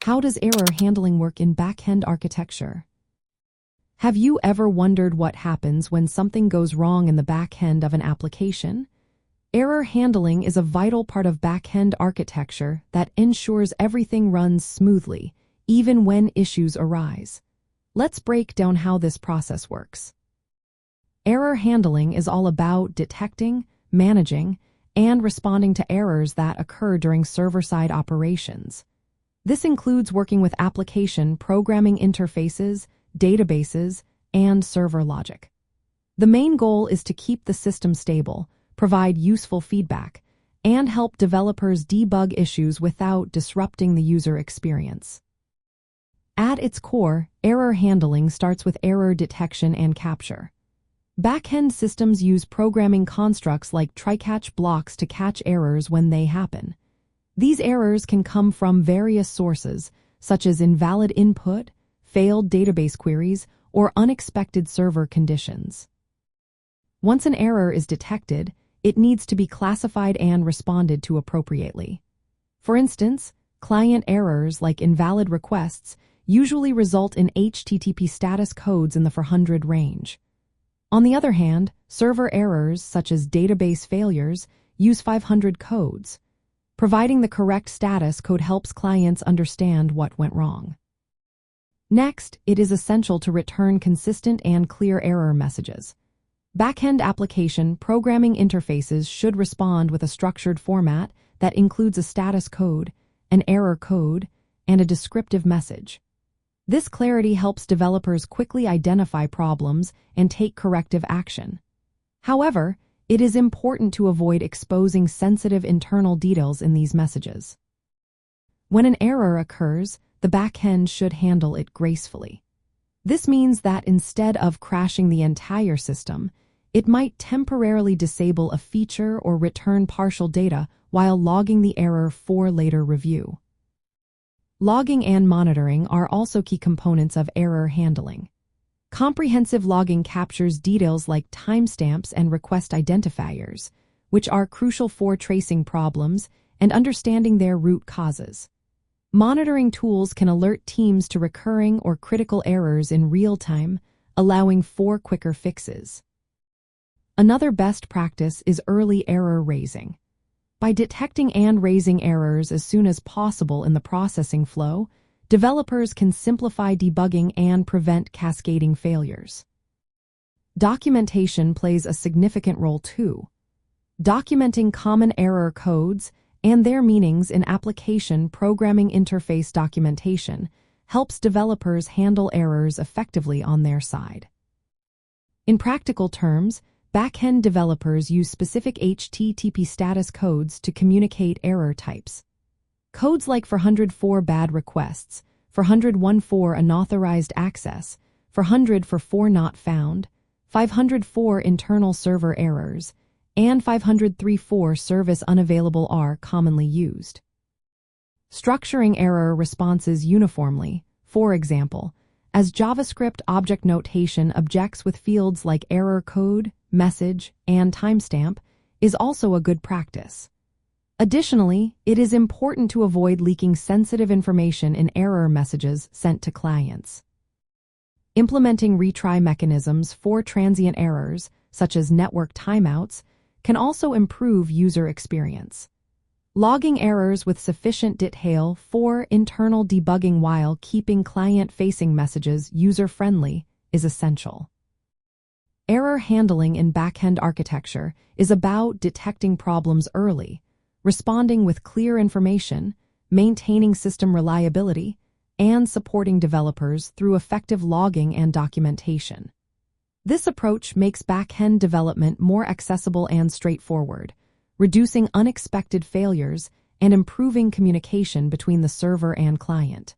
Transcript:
How does error handling work in backend architecture? Have you ever wondered what happens when something goes wrong in the backend of an application? Error handling is a vital part of backend architecture that ensures everything runs smoothly, even when issues arise. Let's break down how this process works. Error handling is all about detecting, managing, and responding to errors that occur during server-side operations. This includes working with application programming interfaces, databases, and server logic. The main goal is to keep the system stable, provide useful feedback, and help developers debug issues without disrupting the user experience. At its core, error handling starts with error detection and capture. Backend systems use programming constructs like try-catch blocks to catch errors when they happen. These errors can come from various sources, such as invalid input, failed database queries, or unexpected server conditions. Once an error is detected, it needs to be classified and responded to appropriately. For instance, client errors like invalid requests usually result in HTTP status codes in the 400 range. On the other hand, server errors such as database failures use 500 codes. Providing the correct status code helps clients understand what went wrong. Next, it is essential to return consistent and clear error messages. Backend application programming interfaces should respond with a structured format that includes a status code, an error code, and a descriptive message. This clarity helps developers quickly identify problems and take corrective action. However, it is important to avoid exposing sensitive internal details in these messages. When an error occurs, the backend should handle it gracefully. This means that instead of crashing the entire system, it might temporarily disable a feature or return partial data while logging the error for later review. Logging and monitoring are also key components of error handling. Comprehensive logging captures details like timestamps and request identifiers, which are crucial for tracing problems and understanding their root causes. Monitoring tools can alert teams to recurring or critical errors in real time, allowing for quicker fixes. Another best practice is early error raising. By detecting and raising errors as soon as possible in the processing flow, developers can simplify debugging and prevent cascading failures. Documentation plays a significant role too. Documenting common error codes and their meanings in application programming interface documentation helps developers handle errors effectively on their side. In practical terms, backend developers use specific HTTP status codes to communicate error types. Codes like 404 bad requests, 414 unauthorized access, 400 for 4 not found, 504 internal server errors, and 534 service unavailable are commonly used. Structuring error responses uniformly, for example, as JavaScript object notation objects with fields like error code, message, and timestamp, is also a good practice. Additionally, it is important to avoid leaking sensitive information in error messages sent to clients. Implementing retry mechanisms for transient errors, such as network timeouts, can also improve user experience. Logging errors with sufficient detail for internal debugging while keeping client-facing messages user-friendly is essential. Error handling in backend architecture is about detecting problems early, responding with clear information, maintaining system reliability, and supporting developers through effective logging and documentation. This approach makes backend development more accessible and straightforward, reducing unexpected failures and improving communication between the server and client.